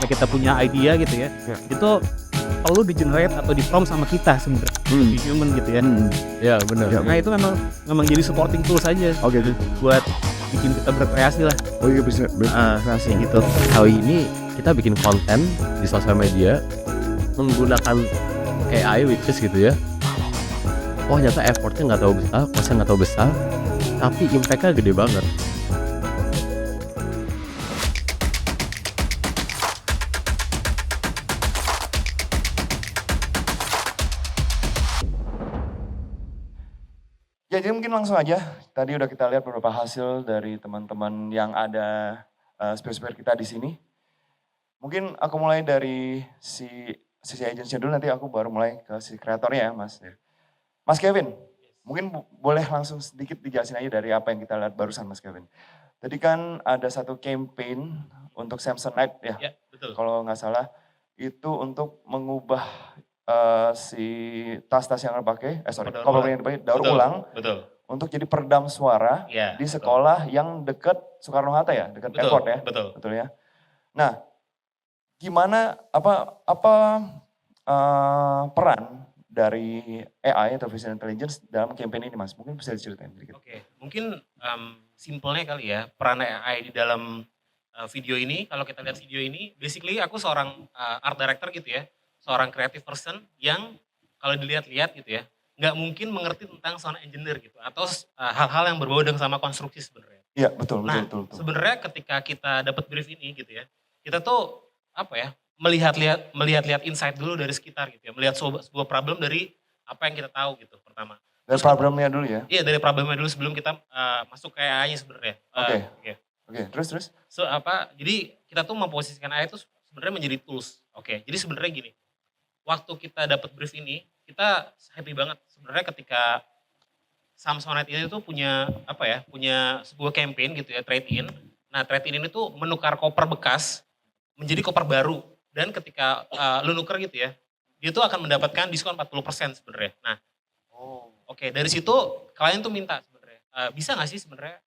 misalnya kita punya idea gitu ya, itu perlu di-generate atau di-prompt sama kita sebenarnya, di human gitu ya. Ya benar. Nah itu memang jadi supporting tools aja buat bikin kita berkreasi lah. Oh iya bisa berkreasi gitu. Kali ini kita bikin konten di sosial media menggunakan AI which is gitu ya. Oh ternyata effortnya nggak tahu besar, costnya nggak tahu besar, tapi impactnya gede banget. Ya, jadi mungkin langsung aja. Tadi udah kita lihat beberapa hasil dari teman-teman yang ada speaker kita di sini. Mungkin aku mulai dari sisi agency dulu, nanti aku baru mulai ke si kreatornya ya, Mas. Mas Kevin, mungkin boleh langsung sedikit dijelasin aja dari apa yang kita lihat barusan, Mas Kevin. Tadi kan ada satu campaign untuk Samsonite ya, betul. Kalau nggak salah itu untuk mengubah si tas-tas yang dipakai, koper yang dipakai daur ulang, untuk jadi peredam suara di sekolah yang dekat Soekarno Hatta ya, dekat airport ya, betul ya. Nah, gimana peran dari AI atau Artificial Intelligence dalam campaign ini, Mas? Mungkin bisa diceritain sedikit. Oke, mungkin simpelnya kali ya, peran AI di dalam video ini, kalau kita lihat video ini, basically aku seorang art director gitu ya, seorang creative person yang kalau dilihat-lihat gitu ya, nggak mungkin mengerti tentang sound engineer gitu, atau hal-hal yang berbau dengan sama konstruksi sebenarnya. Iya, betul. Sebenarnya ketika kita dapat brief ini gitu ya, kita tuh melihat-lihat insight dulu dari sekitar gitu ya, melihat sebuah problem dari apa yang kita tahu gitu pertama. Dari problemnya dulu ya? Iya, dari problemnya dulu sebelum kita masuk ke AI-nya sebenarnya. Oke, terus? Jadi kita tuh memposisikan AI itu sebenarnya menjadi tools. Oke, jadi sebenarnya gini, waktu kita dapat brief ini, kita happy banget sebenarnya ketika Samsonite ini tuh punya sebuah campaign gitu ya, trade in. Nah, trade in ini tuh menukar koper bekas menjadi koper baru, dan ketika lu nuker gitu ya, dia tuh akan mendapatkan diskon 40% sebenarnya. Nah, oke, dari situ klien tuh minta sebenarnya, bisa nggak sih sebenarnya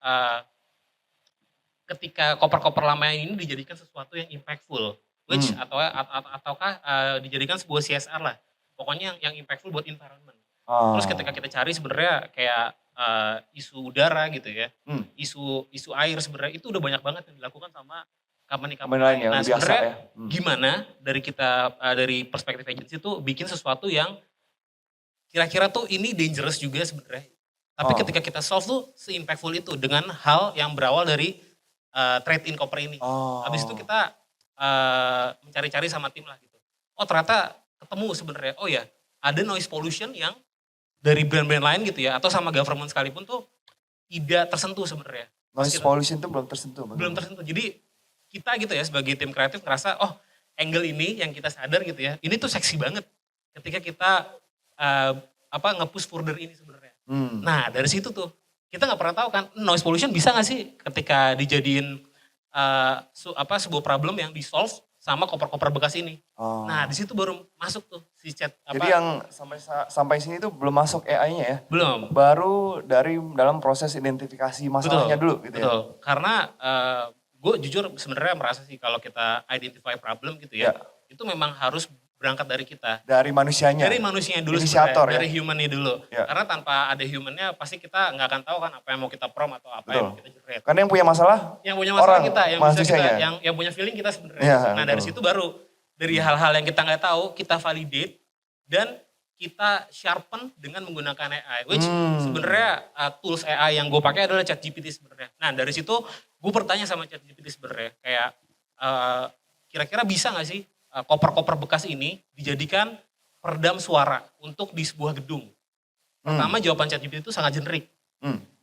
ketika koper-koper lama ini dijadikan sesuatu yang impactful, which ataukah dijadikan sebuah CSR lah, pokoknya yang impactful buat environment. Terus ketika kita cari sebenarnya kayak isu udara gitu ya, isu air sebenarnya itu udah banyak banget yang dilakukan sama company-company lain. Nah sebenarnya gimana dari kita dari perspektif agency itu bikin sesuatu yang kira-kira tuh ini dangerous juga sebenarnya. Tapi ketika kita solve tuh se-impactful itu dengan hal yang berawal dari trade in koper ini. Habis itu kita mencari-cari sama tim lah gitu. Oh ternyata ketemu sebenarnya, oh ya ada noise pollution yang dari brand-brand lain gitu ya, atau sama government sekalipun tuh tidak tersentuh sebenarnya. Noise pollution tuh belum tersentuh. Belum tersentuh, jadi kita gitu ya sebagai tim kreatif ngerasa oh angle ini yang kita sadar gitu ya, ini tuh seksi banget ketika kita nge-push further ini sebenarnya. Nah dari situ tuh kita nggak pernah tahu kan noise pollution bisa nggak sih ketika dijadiin sebuah problem yang di-solve sama koper-koper bekas ini. Nah di situ baru masuk tuh si chat. Jadi yang sampai sini tuh belum masuk AI-nya ya? Belum. Baru dari dalam proses identifikasi masalahnya dulu gitu ya? Betul, karena gue jujur sebenarnya merasa sih kalau kita identify problem gitu ya, itu memang harus berangkat dari kita. Dari manusianya? Dari manusianya dulu Inisiator sebenarnya, dari humannya dulu. Karena tanpa ada humannya pasti kita nggak akan tahu kan apa yang mau kita prompt atau apa yang mau kita generate. Karena yang punya masalah kita, yang punya feeling kita sebenarnya. Nah dari situ baru, dari hal-hal yang kita nggak tahu, kita validate dan kita sharpen dengan menggunakan AI. Which sebenarnya tools AI yang gue pakai adalah ChatGPT sebenarnya. Nah dari situ gue bertanya sama ChatGPT sebenarnya, kayak kira-kira bisa nggak sih koper-koper bekas ini dijadikan peredam suara untuk di sebuah gedung. Pertama jawaban ChatGPT itu sangat generik.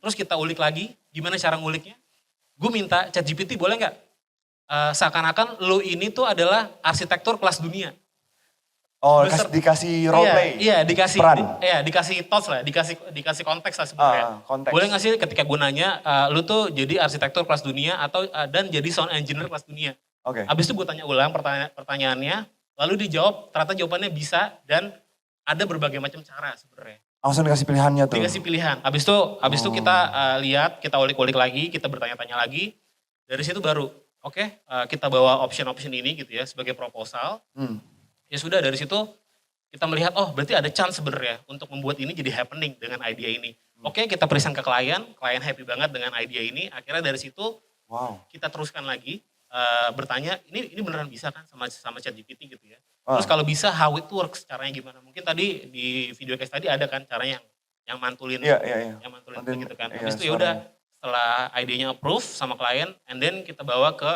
Terus kita ulik lagi, gimana cara nguliknya? Gue minta ChatGPT boleh nggak seakan-akan lo ini tuh adalah arsitektur kelas dunia. Dikasih role play. Iya, dikasih peran. Dikasih thoughts lah, dikasih konteks lah sebenarnya. Boleh nggak sih ketika gue nanya, lu tuh jadi arsitektur kelas dunia atau dan jadi sound engineer kelas dunia. Habis itu gue tanya ulang pertanyaannya, lalu dijawab, ternyata jawabannya bisa dan ada berbagai macam cara sebenarnya. Langsung dikasih pilihannya tuh? Dikasih pilihan. Habis itu kita lihat, kita ulik-ulik lagi, kita bertanya-tanya lagi. Dari situ baru, oke, kita bawa option-option ini gitu ya sebagai proposal. Ya sudah dari situ kita melihat, oh berarti ada chance sebenarnya untuk membuat ini jadi happening dengan idea ini. Oke, kita present ke klien happy banget dengan idea ini. Akhirnya dari situ kita teruskan lagi bertanya, ini beneran bisa kan sama ChatGPT gitu ya. Terus kalau bisa how it works, caranya gimana? Mungkin tadi di video case tadi ada kan caranya yang mantulin, yang mantulin itu gitu kan. Habis itu ya udah setelah idenya approve sama klien, and then kita bawa ke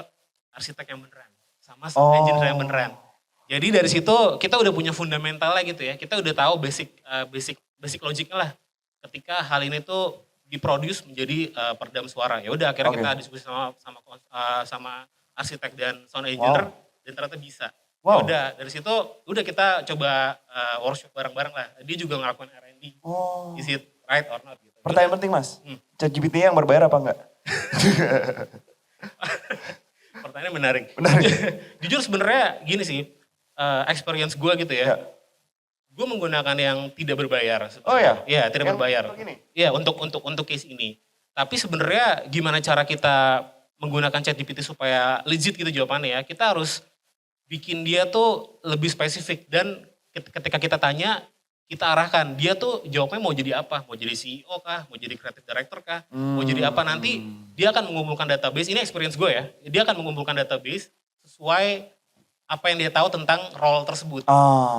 arsitek yang beneran sama engineer yang beneran. Jadi dari situ kita udah punya fundamentalnya gitu ya. Kita udah tahu basic logiknya lah. Ketika hal ini tuh diproduce menjadi peredam suara. Ya udah akhirnya kita diskusi sama arsitek dan sound engineer dan ternyata bisa. Ya udah dari situ udah kita coba workshop bareng-bareng lah. Dia juga ngelakuin R&D. Is it right or not gitu. Pertanyaan penting Mas. ChatGPT yang berbayar apa enggak? Pertanyaan menarik. Jujur sebenarnya gini sih, experience gue gitu ya. Gue menggunakan yang tidak berbayar. Sebenarnya. Iya, tidak berbayar. Iya, untuk case ini. Tapi sebenarnya gimana cara kita menggunakan ChatGPT supaya legit gitu jawabannya ya. Kita harus bikin dia tuh lebih spesifik dan ketika kita tanya, kita arahkan. Dia tuh jawabnya mau jadi apa? Mau jadi CEO kah? Mau jadi creative director kah? Mau jadi apa? Nanti dia akan mengumpulkan database. Ini experience gue ya. Dia akan mengumpulkan database sesuai apa yang dia tahu tentang role tersebut.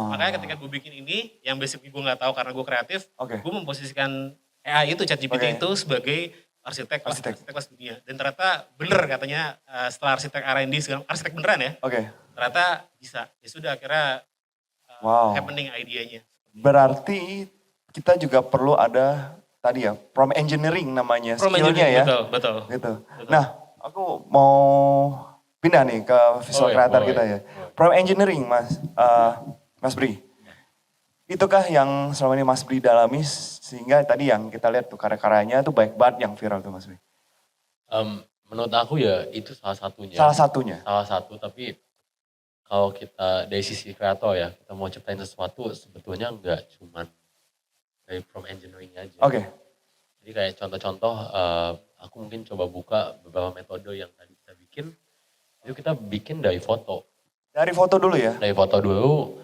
Makanya ketika gue bikin ini, yang basically gue gak tahu karena gue kreatif, gue memposisikan AI itu, ChatGPT itu sebagai arsitek kelas dunia. Dan ternyata bener katanya setelah arsitek R&D, arsitek beneran ya. Ternyata bisa. Ya sudah akhirnya happening idenya. Berarti kita juga perlu ada tadi ya, prompt engineering namanya, skillnya ya. Betul. Gitu. Nah, aku mau pindah nih ke visual creator kita ya. Prompt engineering Mas Bri. Itukah yang selama ini Mas Bri dalami sehingga tadi yang kita lihat tuh karya-karyanya tuh baik banget yang viral tuh Mas Bri? Menurut aku ya itu salah satunya. Salah satu, tapi kalau kita dari sisi kreator ya, kita mau ciptain sesuatu sebetulnya enggak cuman dari prompt engineering aja. Jadi kayak contoh-contoh, aku mungkin coba buka beberapa metode yang tadi kita bikin. Itu kita bikin dari foto. Dari foto dulu ya? Dari foto dulu,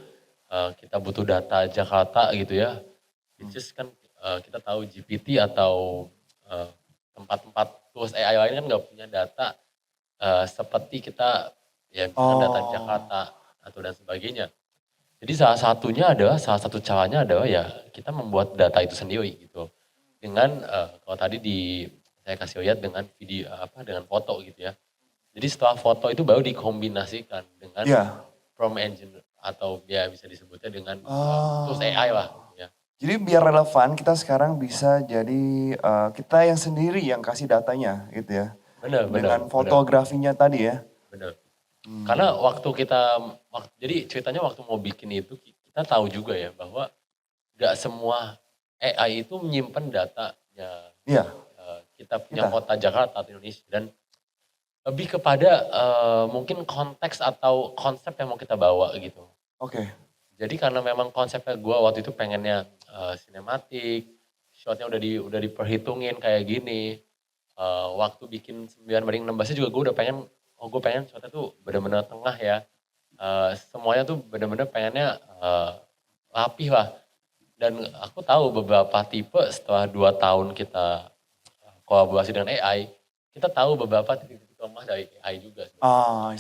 kita butuh data Jakarta gitu ya. Which is kan kita tahu GPT atau tempat-tempat tools AI lain kan nggak punya data seperti kita ya misalkan data Jakarta atau dan sebagainya. Jadi salah satu caranya adalah ya kita membuat data itu sendiri gitu. Dengan kalau tadi saya kasih lihat dengan video dengan foto gitu ya. Jadi setelah foto itu baru dikombinasikan dengan prompt engine atau ya bisa disebutnya dengan tools AI lah. Ya. Jadi biar relevan kita sekarang bisa jadi kita yang sendiri yang kasih datanya gitu ya. Dengan fotografinya tadi ya. Benar. Karena jadi ceritanya waktu mau bikin itu kita tahu juga ya bahwa gak semua AI itu menyimpan datanya. Kita punya kota Jakarta atau Indonesia dan lebih kepada mungkin konteks atau konsep yang mau kita bawa gitu. Jadi karena memang konsepnya gue waktu itu pengennya sinematik, shotnya udah diperhitungin kayak gini. Waktu bikin 9:16 juga gue udah pengen, gue pengen shotnya tuh benar-benar tengah ya. Semuanya tuh benar-benar pengennya rapih lah. Dan aku tahu beberapa tipe setelah 2 tahun kita kolaborasi dengan AI, kita tahu beberapa titik-titik lemah dari AI juga.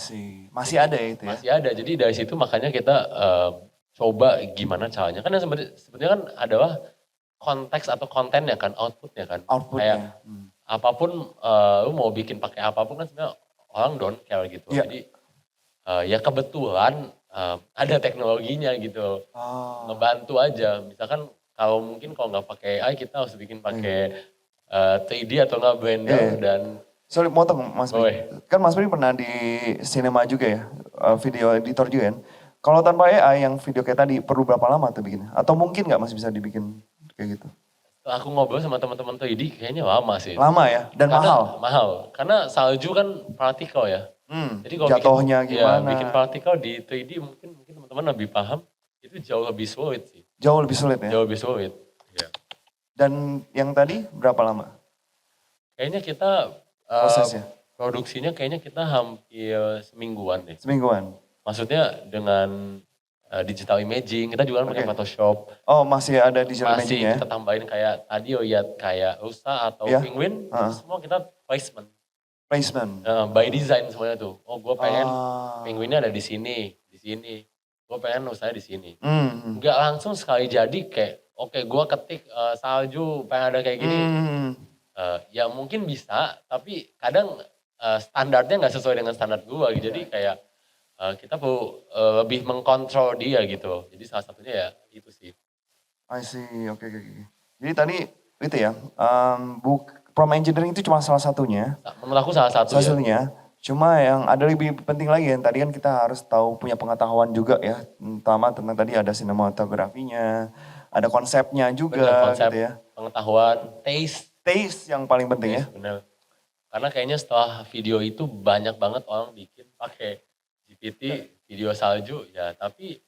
Sih. Masih ada ya itu ya? Masih ada, jadi dari situ makanya kita coba gimana caranya. Kan yang sebetulnya kan adalah konteks atau kontennya kan, outputnya kan. Kayak apapun, lu mau bikin pakai apapun kan sebenarnya orang don't care gitu. Jadi ya kebetulan ada teknologinya gitu. Ngebantu aja. Misalkan kalau nggak pakai AI kita harus bikin pakai 3D atau nggak Blender dan sorry motong Mas Bri. Kan Mas Bri pernah di sinema juga ya, video editor juga kan. Kalau tanpa AI yang video kayak tadi perlu berapa lama tuh bikinnya? Atau mungkin nggak masih bisa dibikin kayak gitu? Setelah aku ngobrol sama teman-teman 3D kayaknya lama sih. Lama ya? Dan mahal? Mahal, karena salju kan partikel ya. Jadi kalau jatuhnya gimana? Bikin partikel di 3D mungkin teman-teman lebih paham, itu jauh lebih sulit sih. Jauh lebih sulit ya? Jauh lebih sulit, ya. Dan yang tadi berapa lama? Kayaknya kita prosesnya? Produksinya kayaknya kita hampir semingguan deh. Semingguan. Maksudnya dengan digital imaging, kita juga kan pakai Oke. Photoshop. Oh masih ada digital Masih imaging ya? kita tambahin kayak tadi lihat kayak rusa atau Iya. penguin, itu semua kita placement. Placement. By design semuanya tuh. Oh gue pengen Ah. penguinnya ada di sini, di sini. Gue pengen rusanya di sini. Hmm. Nggak langsung sekali jadi kayak, oke gue ketik salju pengen ada kayak gini. Ya mungkin bisa, tapi kadang standarnya nggak sesuai dengan standar gue. Jadi kayak kita perlu lebih mengkontrol dia gitu. Jadi salah satunya ya itu sih. I see, oke. Jadi tadi itu ya, prompt engineering itu cuma salah satunya. Menurut aku salah satu Salah ya. satunya. Cuma yang ada lebih penting lagi yang tadi kan kita harus tahu punya pengetahuan juga ya. Terutama tentang tadi ada sinematografinya, ada konsepnya juga Bener, konsep, gitu ya. pengetahuan, taste. Taste yang paling penting ya. Bener. Karena kayaknya setelah video itu banyak banget orang bikin pakai GPT video salju ya. Tapi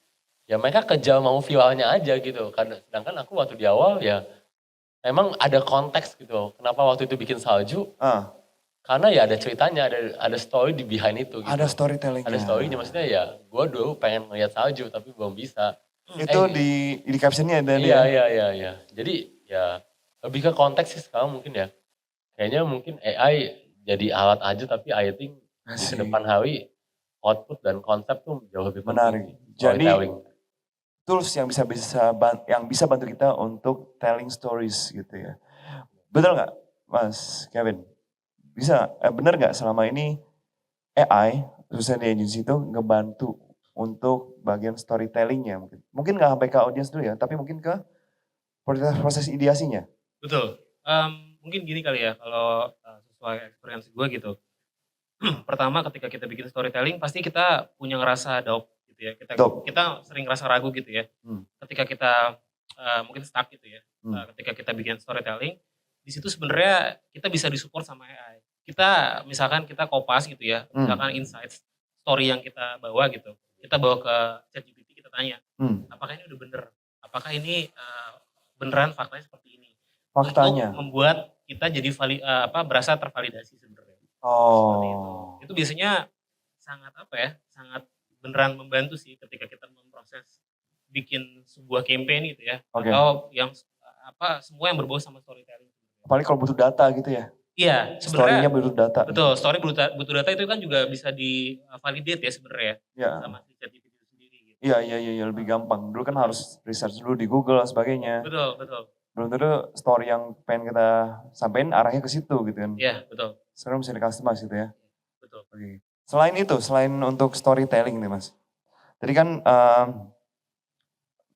ya mereka kejar mau viralnya aja gitu. Sedangkan aku waktu di awal ya memang ada konteks gitu. Kenapa waktu itu bikin salju? Karena ya ada ceritanya, ada story di behind itu gitu. Ada storytellingnya. Ada storynya, maksudnya ya gue dulu pengen ngeliat salju tapi belum bisa. Itu di captionnya ada nih. Iya. Jadi ya lebih ke konteks sih sekarang mungkin ya. Kayaknya mungkin AI jadi alat aja tapi I think di kedepan hari output dan konsep tuh jauh lebih menarik. Jadi tools yang bisa bantu kita untuk telling stories gitu ya. Betul nggak Mas Kevin? Bisa, bener nggak selama ini AI, khususnya di agency itu ngebantu untuk bagian storytellingnya mungkin. Mungkin nggak sampai ke audiens dulu ya, tapi mungkin ke proses ideasinya. Betul. Mungkin gini kali ya, kalau sesuai experience gue gitu. Pertama ketika kita bikin storytelling, pasti kita punya ngerasa doubt gitu ya. Kita sering ngerasa ragu gitu ya. Ketika kita mungkin stuck gitu ya. Ketika kita bikin storytelling, di situ sebenarnya kita bisa disupport sama AI. Kita misalkan kita kopas gitu ya, misalkan insights story yang kita bawa gitu. Kita bawa ke ChatGPT, kita tanya, apakah ini udah bener? Apakah ini beneran faktanya seperti ini? Faktanya. Untuk membuat kita jadi berasa tervalidasi sebenarnya. Seperti itu biasanya sangat sangat beneran membantu sih ketika kita memproses bikin sebuah campaign gitu ya. Atau yang semua yang berbau sama storytelling. Apalagi kalau butuh data gitu ya. Iya, sebenarnya story-nya butuh data. Betul, story butuh data itu kan juga bisa di-validate ya sebenarnya sama si ChatGPT itu sendiri gitu. Iya, lebih gampang. Dulu kan harus research dulu di Google dan sebagainya. Betul. Belum tentu story yang pengen kita sampaikan arahnya ke situ gitu kan. Iya, betul. Sekarang bisa di-customize gitu ya. Betul. Oke. Selain untuk storytelling nih Mas. Tadi kan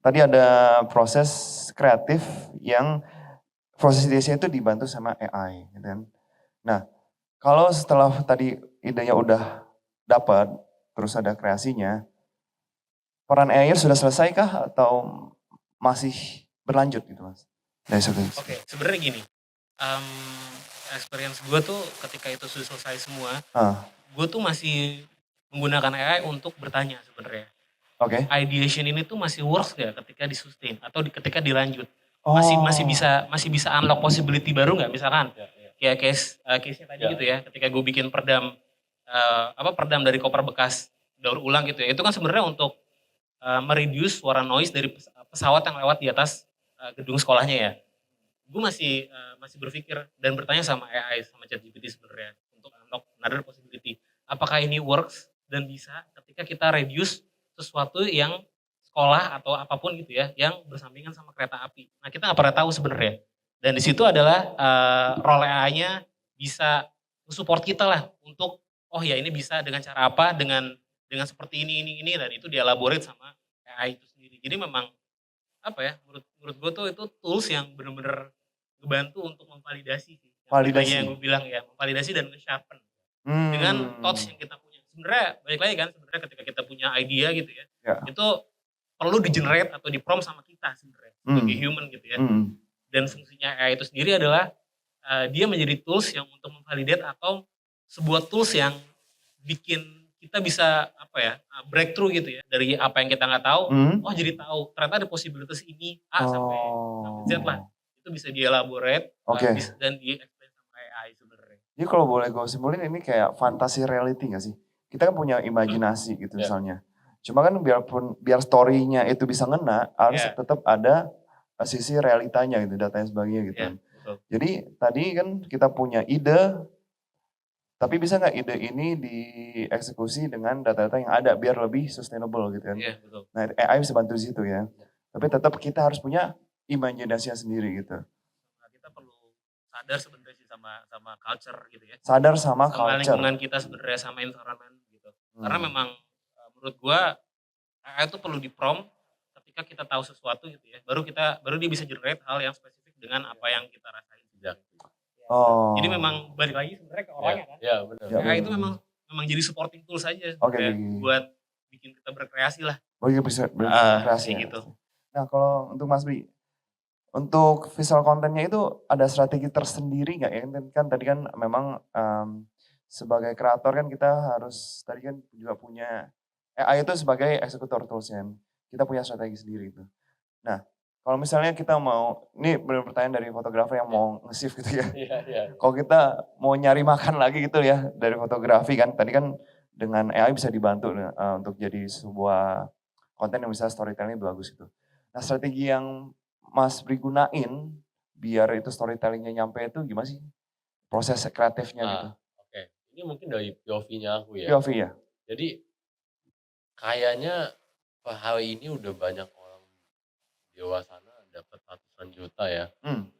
tadi ada proses kreatif yang proses ideasinya itu dibantu sama AI gitu kan. Nah, kalau setelah tadi idenya udah dapat, terus ada kreasinya, peran AI sudah selesai kah atau masih berlanjut gitu Mas? Oke, sebenarnya gini, experience gue tuh ketika itu sudah selesai semua, gue tuh masih menggunakan AI untuk bertanya sebenarnya. Ideation ini tuh masih works gak ketika di-sustain atau ketika dilanjut? Masih bisa unlock possibility baru nggak, misalkan kayak case-nya tadi gitu ya, ketika gue bikin peredam dari koper bekas daur ulang gitu ya, itu kan sebenarnya untuk mereduce suara noise dari pesawat yang lewat di atas gedung sekolahnya ya. Gue masih berpikir dan bertanya sama AI, sama ChatGPT sebenarnya untuk unlock another possibility. Apakah ini works dan bisa ketika kita reduce sesuatu yang sekolah atau apapun gitu ya, yang bersampingan sama kereta api. Nah kita nggak pernah tahu sebenarnya. Dan di situ adalah role AI-nya bisa support kita lah untuk oh ya ini bisa dengan cara apa, dengan seperti ini dan itu dielaborate sama AI itu sendiri. Jadi memang menurut gue tuh itu tools yang benar-benar ngebantu untuk memvalidasi sih. Validasi. Yang gue bilang ya, memvalidasi dan nge-sharpen dengan thoughts yang kita punya. Sebenarnya balik lagi kan, sebenarnya ketika kita punya idea gitu ya, itu perlu di-generate atau di-prompt sama kita sebenarnya sebagai human gitu ya. Dan fungsinya AI itu sendiri adalah dia menjadi tools yang untuk memvalidate atau sebuah tools yang bikin kita bisa breakthrough gitu ya dari apa yang kita nggak tahu. Oh jadi tahu ternyata ada possibilities ini A sampai Z lah. Itu bisa dielaborate dan di-explain sama AI sebenarnya. Jadi kalau boleh gue simpulin ini kayak fantasi reality gak sih? Kita kan punya imajinasi gitu misalnya. Cuma kan biar story-nya itu bisa ngena, harus tetap ada sisi realitanya gitu, datanya sebagainya gitu. Jadi tadi kan kita punya ide, tapi bisa nggak ide ini dieksekusi dengan data-data yang ada biar lebih sustainable gitu kan. Nah AI bisa bantu di situ ya. Tapi tetap kita harus punya imajinasinya sendiri gitu. Nah, kita perlu sadar sebenarnya sih sama culture gitu ya. Sadar sama culture. Lingkungan kita sebenarnya sama environment gitu. Karena memang menurut gua AI itu perlu di-prompt ketika kita tahu sesuatu gitu ya. Baru dia bisa generate hal yang spesifik dengan apa yang kita rasain. Oh. Jadi memang balik lagi sebenarnya ke orangnya kan. Iya benar. AI itu memang jadi supporting tool saja buat bikin kita berkreasi lah. Oh iya bisa berkreasi gitu. Nah kalau untuk Mas Bri, untuk visual kontennya itu ada strategi tersendiri nggak ya? Kan tadi kan memang sebagai kreator kan kita harus, tadi kan juga punya, AI itu sebagai eksekutor toolsnya. Kita punya strategi sendiri itu. Nah kalau misalnya kita mau, ini benar pertanyaan dari fotografer yang mau nge-shift gitu ya. Kalau kita mau nyari makan lagi gitu ya dari fotografi kan, tadi kan dengan AI bisa dibantu untuk jadi sebuah konten yang bisa storytelling bagus gitu. Nah strategi yang Mas Bri gunain biar itu storytellingnya nyampe itu gimana sih? Proses kreatifnya gitu. Oke. Ini mungkin dari POV-nya aku ya. POV ya? Jadi kayaknya hari ini udah banyak orang di luar sana dapat ratusan juta ya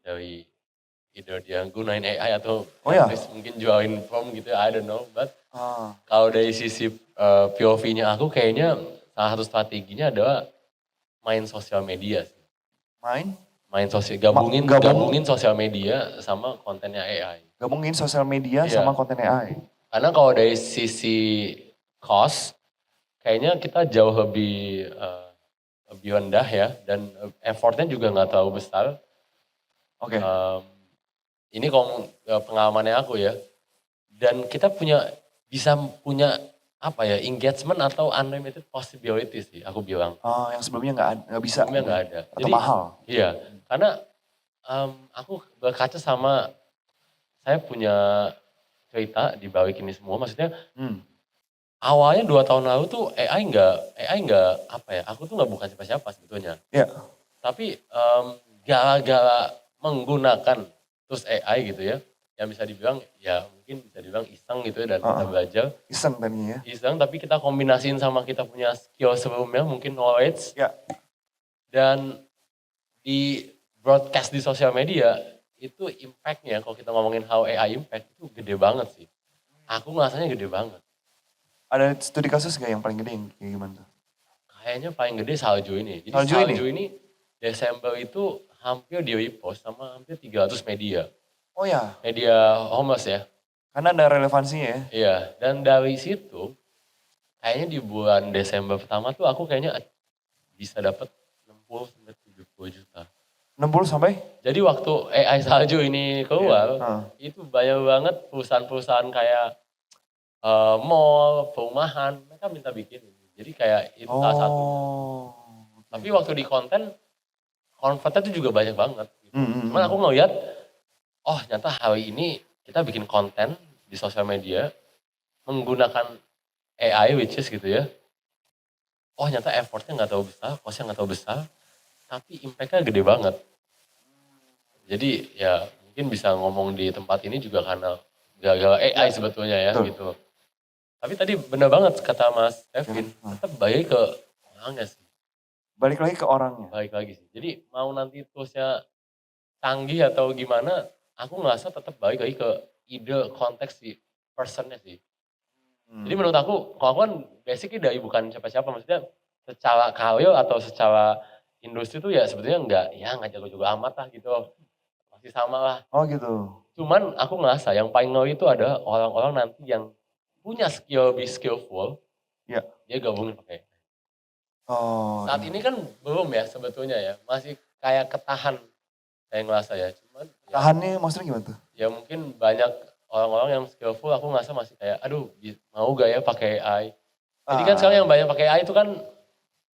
dari either dia gunain AI atau mungkin jualin form gitu, I don't know. But kalau dari sisi POV-nya aku kayaknya salah satu strateginya adalah main sosial media sih. Main sosial, gabungin sosial media sama kontennya AI. Gabungin sosial media sama konten AI. Karena kalau dari sisi cost, kayaknya kita jauh lebih rendah ya, dan effortnya juga nggak terlalu besar. Ini kalau pengalamannya aku ya, dan kita bisa punya apa ya, engagement atau unlimited possibility sih aku bilang. Yang sebelumnya nggak bisa. Sebelumnya nggak ada. Atau jadi, mahal. Iya, karena aku berkaca sama, saya punya cerita di balik ini semua, maksudnya awalnya 2 tahun lalu tuh AI nggak apa ya, aku tuh nggak bukan siapa-siapa sebetulnya. Iya. Tapi gara-gara menggunakan terus AI gitu ya, yang bisa dibilang ya mungkin bisa dibilang iseng gitu ya, dan kita belajar. Iseng tadinya ya. Iseng, tapi kita kombinasiin sama kita punya skill sebelumnya, mungkin knowledge. Ya. Dan di broadcast di sosial media, itu impact-nya kalau kita ngomongin how AI impact itu gede banget sih. Aku ngerasanya gede banget. Ada studi kasus gak yang paling gede yang kayak gimana tuh? Kayaknya paling gede salju ini. Jadi salju ini Desember itu hampir di repost sama hampir 300 media. Oh ya? Media homers ya. Karena ada relevansinya ya? Iya, dan dari situ kayaknya di bulan Desember pertama tuh aku kayaknya bisa dapat 60 sampai 70 juta. 60 sampai? Jadi waktu AI salju ini keluar, itu banyak banget perusahaan-perusahaan kayak mall, perumahan, mereka minta bikin. Jadi kayak itu salah satunya. Tapi waktu di konten, convertnya itu juga banyak banget. Gitu. Cuman aku ngeliat, ternyata hari ini kita bikin konten di sosial media menggunakan AI, which is gitu ya. Ternyata effortnya nggak terlalu besar, costnya nggak terlalu besar, tapi impactnya gede banget. Jadi ya mungkin bisa ngomong di tempat ini juga karena gara-gara AI sebetulnya ya gitu. Tapi tadi benar banget kata Mas Kevin, tetap balik ke orangnya sih. Balik lagi ke orangnya? Balik lagi sih. Jadi mau nanti toolsnya canggih atau gimana, aku ngerasa tetap balik lagi ke ide konteks si personnya sih. Jadi menurut aku, kalau aku kan basicnya dari bukan siapa-siapa, maksudnya secara karir atau secara industri tuh ya sebetulnya nggak jago-jago amat lah gitu. Masih sama lah. Oh gitu. Cuman aku ngerasa yang paling ngeri itu ada orang-orang nanti yang punya skill, lebih skillful, dia gabungin pakai. Saat ini kan belum ya sebetulnya ya, masih kayak ketahan saya ngerasa ya. Cuman tahannya maksudnya gimana tuh? Ya mungkin banyak orang-orang yang skillful, aku ngerasa masih kayak, aduh mau gak ya pakai AI. Jadi kan sekarang yang banyak pakai AI itu kan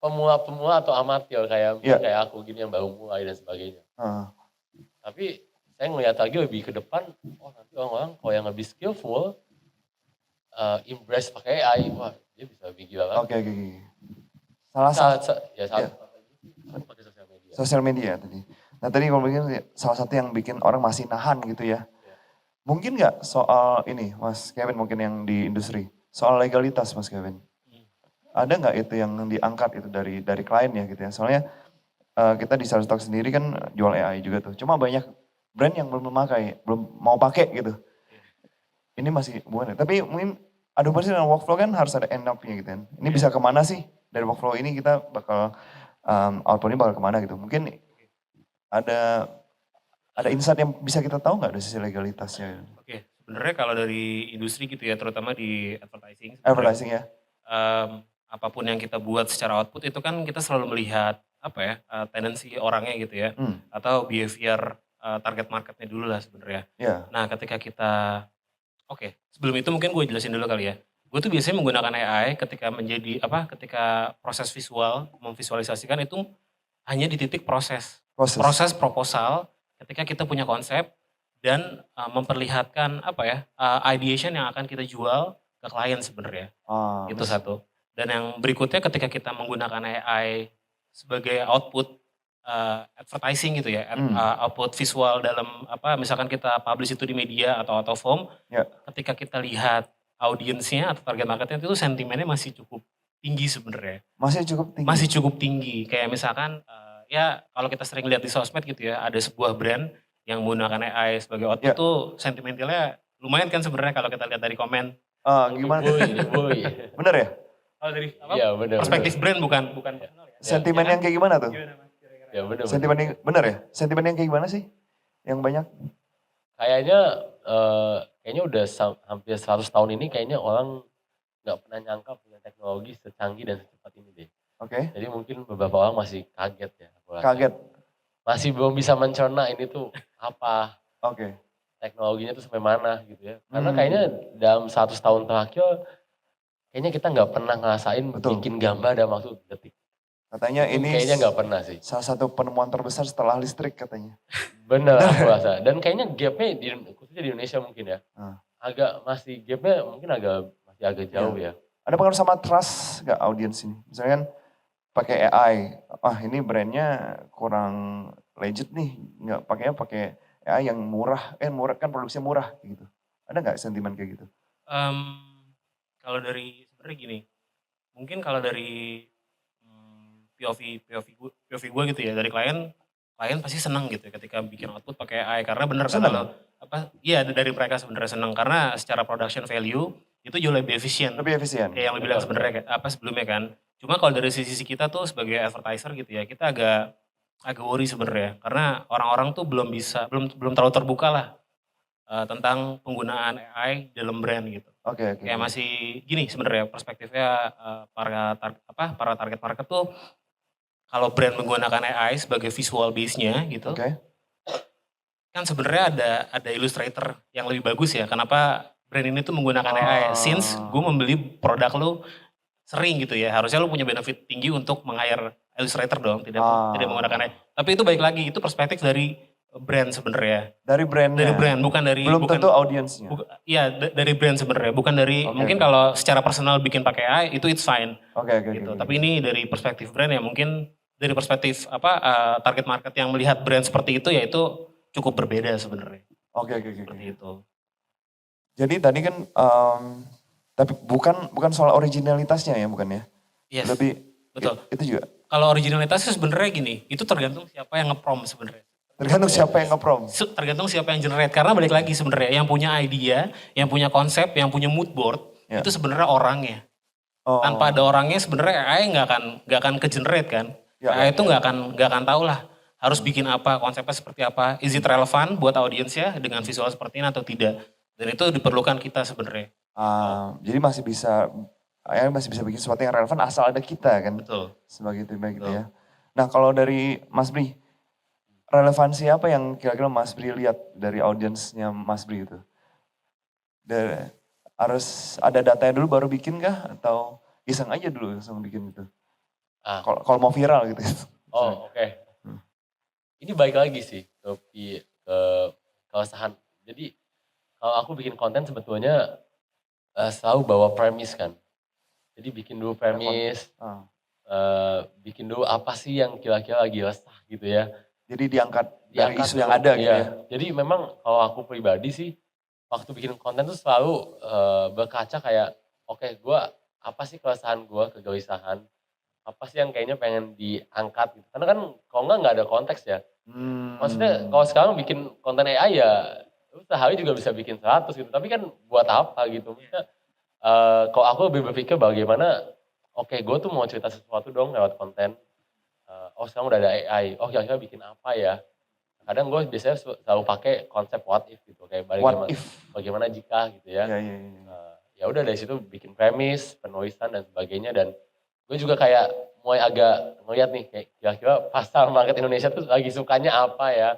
pemula-pemula atau amatir kayak kayak aku gini yang baru mulai dan sebagainya. Tapi saya ngelihat lagi lebih ke depan, oh nanti orang-orang kalau yang lebih skillful, embrace pakai AI, wah dia bisa lebih gila lagi. Oke. Salah satu pakai sosial media. Sosial media tadi. Nah tadi kalau mungkin salah satu yang bikin orang masih nahan gitu ya. Mungkin nggak soal ini Mas Kevin mungkin yang di industri, soal legalitas Mas Kevin. Ada nggak itu yang diangkat itu dari klien ya gitu ya. Soalnya kita di Shutterstock sendiri kan jual AI juga tuh. Cuma banyak brand yang belum memakai, belum mau pakai gitu. Ini masih bukan. Tapi mungkin ada dengan workflow kan harus ada end up-nya gitu kan. Ini bisa kemana sih dari workflow ini kita bakal output-nya bakal kemana gitu. Mungkin ada insight yang bisa kita tahu nggak dari sisi legalitasnya? Oke, sebenarnya kalau dari industri gitu ya, terutama di advertising. Advertising ya. Apapun yang kita buat secara output itu kan kita selalu melihat apa ya tendensi orangnya gitu ya, atau behavior target marketnya dulu lah sebenarnya. Yeah. Nah ketika kita sebelum itu mungkin gue jelasin dulu kali ya. Gue tuh biasanya menggunakan AI ketika proses visual memvisualisasikan itu hanya di titik proses proposal, ketika kita punya konsep dan memperlihatkan ideation yang akan kita jual ke klien sebenarnya. Itu satu. Dan yang berikutnya ketika kita menggunakan AI sebagai output advertising gitu ya, output visual dalam misalkan kita publish itu di media atau out of home, ketika kita lihat audiensnya atau target marketnya itu sentimennya masih cukup tinggi sebenarnya. Masih cukup tinggi. Kayak misalkan ya kalau kita sering lihat di sosmed gitu ya, ada sebuah brand yang menggunakan AI sebagai output tuh sentimentalnya lumayan kan sebenarnya kalau kita lihat dari komen. Gimana? Boy. Bener ya? Kalau dari perspektif brand bukan personal ya. Sentimen yang kayak gimana tuh? Ya bener. Sentimen yang bener ya? Sentimen yang kayak gimana sih? Yang banyak? Kayaknya udah hampir 100 tahun ini kayaknya orang nggak pernah nyangka punya teknologi secanggih dan secepat ini deh. Oke. Jadi mungkin beberapa orang masih kaget ya. Kaget? Masih belum bisa mencerna ini tuh apa. Oke. Teknologinya tuh sampai mana gitu ya. Karena kayaknya dalam 100 tahun terakhir kayaknya kita nggak pernah ngerasain bikin gambar dalam waktu detik. Katanya ini kayaknya nggak pernah sih. Salah satu penemuan terbesar setelah listrik katanya. Bener aku rasa. Dan kayaknya gapnya khususnya di Indonesia mungkin ya. Gapnya mungkin masih agak jauh ya. Ada pengaruh sama trust gak audiens ini? Misalnya kan pakai AI, ini brandnya kurang legit nih, nggak pakai AI yang murah kan produksinya murah gitu. Ada nggak sentimen kayak gitu? Kalau dari sebenarnya gini, mungkin kalau dari POV gue gitu ya, dari klien pasti senang gitu ya ketika bikin output pakai AI karena bener kan kalau dari mereka sebenarnya senang karena secara production value itu jauh lebih efisien. Kayak yang lebih bilang sebenarnya sebelumnya kan. Cuma kalau dari sisi kita tuh sebagai advertiser gitu ya, kita agak worry sebenarnya karena orang-orang tuh belum terlalu terbuka lah tentang penggunaan AI dalam brand gitu. Oke. Kayak masih gini sebenarnya perspektifnya para target market tuh kalau brand menggunakan AI sebagai visual base-nya gitu. Kan sebenarnya ada Illustrator yang lebih bagus ya. Kenapa brand ini tuh menggunakan AI? Since gue membeli produk lu sering gitu ya. Harusnya lu punya benefit tinggi untuk meng-hire Illustrator dong, tidak menggunakan AI. Tapi itu baik lagi, itu perspektif dari brand sebenarnya. Dari brand, bukan dari tentu audiensnya. Iya, dari brand sebenarnya, bukan dari mungkin kalau secara personal bikin pakai AI itu it's fine. Gitu. Tapi ini dari perspektif brand ya mungkin dari perspektif target market yang melihat brand seperti itu ya itu cukup berbeda sebenarnya. Oke. Seperti itu. Jadi tadi kan tapi bukan soal originalitasnya ya bukan ya? Yes. Lebih betul. Itu juga. Kalau originalitasnya sebenarnya gini, itu tergantung siapa yang nge-prom sebenarnya. Tergantung siapa yang nge-prom. Tergantung siapa yang generate. Karena balik lagi sebenarnya yang punya idea, yang punya konsep, yang punya mood board itu sebenarnya orangnya. Tanpa ada orangnya sebenarnya AI nggak akan ke-generate kan. AI itu nggak akan tahu lah harus bikin apa, konsepnya seperti apa, is it relevan buat audiensnya dengan visual seperti ini atau tidak. Dan itu diperlukan kita sebenarnya. Jadi masih bisa bikin sesuatu yang relevan asal ada kita kan. Betul. Sebagai tim gitu ya. Nah kalau dari Mas Bri, relevansi apa yang kira-kira Mas Bri lihat dari audiensnya Mas Bri itu? Harus ada datanya dulu baru bikin kah? Atau iseng aja dulu langsung bikin itu? Kalau mau viral gitu. Oke. Ini balik lagi sih ke keresahan. Jadi kalau aku bikin konten sebetulnya selalu bawa premis kan. Jadi bikin dulu premis, bikin dulu apa sih yang kira-kira lagi resah gitu ya. Jadi diangkat dari isu yang ada gitu ya. Jadi memang kalau aku pribadi sih, waktu bikin konten tuh selalu berkaca kayak, oke, gue apa sih keresahan gue, kegelisahan, apa sih yang kayaknya pengen diangkat gitu. Karena kan kalau nggak ada konteks ya. Maksudnya kalau sekarang bikin konten AI ya, lu sehari juga bisa bikin 100 gitu. Tapi kan buat apa gitu. Maksudnya kalau aku lebih berpikir bagaimana, oke, gue tuh mau cerita sesuatu dong lewat konten. Oh sekarang udah ada AI, oh kira-kira bikin apa ya. Kadang gue biasanya selalu pakai konsep what if gitu. Kayak bagaimana jika gitu ya. Ya udah dari situ bikin premis, penulisan dan sebagainya. Dan gue juga kayak mulai agak ngeliat nih, kayak kira-kira pasar market Indonesia tuh lagi sukanya apa ya.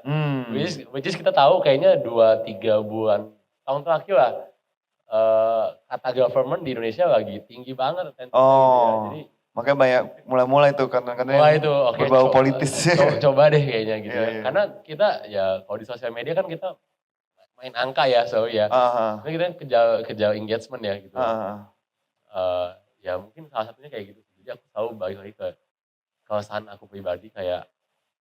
Which is kita tahu kayaknya 2-3 bulan, tahun terakhir lah, kata government di Indonesia lagi tinggi banget. Gitu ya. Jadi makanya banyak mulai tuh konten-konten yang berbau politis. Coba deh kayaknya gitu ya. Karena kita ya kalau di sosial media kan kita main angka ya, ya. Nah, kita kejar engagement ya gitu. Ya mungkin salah satunya kayak gitu. Jadi aku selalu balik lagi ke keresahan aku pribadi kayak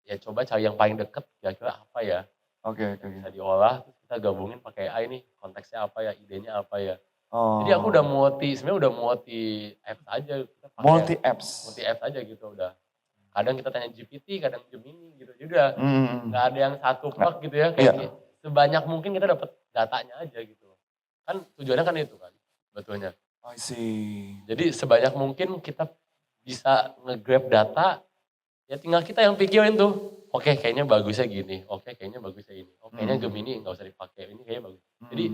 ya coba cari yang paling deket kira-kira apa ya. Oke. Bisa diolah, terus kita gabungin pakai AI nih, konteksnya apa ya, idenya apa ya. Jadi aku sebenarnya udah multi apps aja. Multi apps aja gitu udah. Kadang kita tanya GPT, kadang Gemini gitu. Jadi udah nggak ada yang satu plug gitu ya. Kayak sebanyak mungkin kita dapat datanya aja gitu. Kan tujuannya kan itu kan, betulnya. I see. Jadi sebanyak mungkin kita bisa nge-grab data, ya tinggal kita yang pikirin tuh. Oke, kayaknya bagusnya gini. Oke, kayaknya bagusnya ini. Oke, kayaknya Gemini nggak usah dipakai. Ini kayaknya bagus. Jadi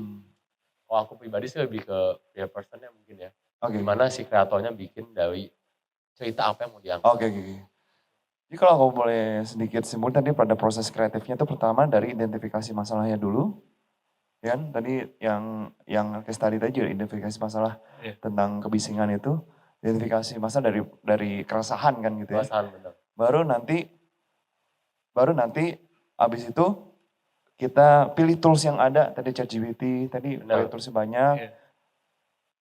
kalau aku pribadi sih lebih ke real personnya mungkin ya. Gimana si kreatornya bikin dari cerita apa yang mau diangkat. Oke. Jadi kalau aku boleh sedikit simpulin tadi pada proses kreatifnya itu pertama dari identifikasi masalahnya dulu. Ya kan, tadi yang case tadi identifikasi masalah tentang kebisingan itu. Identifikasi masalah dari keresahan kan gitu ya. Keresahan benar. Baru nanti abis itu kita pilih tools yang ada, tadi ChatGPT, tadi toolsnya banyak.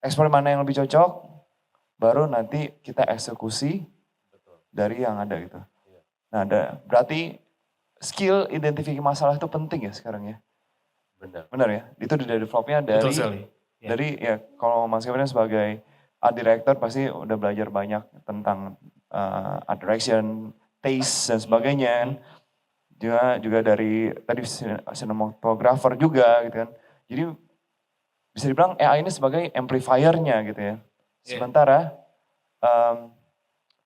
Explore mana yang lebih cocok, baru nanti kita eksekusi dari yang ada gitu. Nah, berarti skill identifikasi masalah itu penting ya sekarang ya? Benar ya? Itu dari developnya dari ya kalau Mas Kevin sebagai art director pasti udah belajar banyak tentang art direction, taste dan sebagainya kan. Juga dari tadi cinematographer juga gitu kan. Jadi bisa dibilang AI ini sebagai amplifier-nya gitu ya. Sementara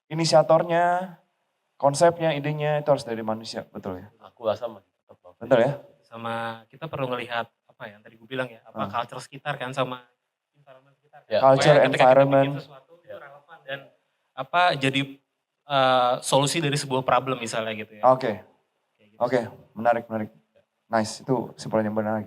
inisiatornya, konsepnya, idenya itu harus dari manusia, betul ya? Aku rasa betul ya? Sama kita perlu ngelihat apa yang tadi gue bilang ya, apa culture sekitar kan sama environment sekitar. Culture, environment. Kita bikin sesuatu itu relevan dan apa jadi solusi dari sebuah problem misalnya gitu ya. Oke, menarik. Nice, itu simpulan yang benar.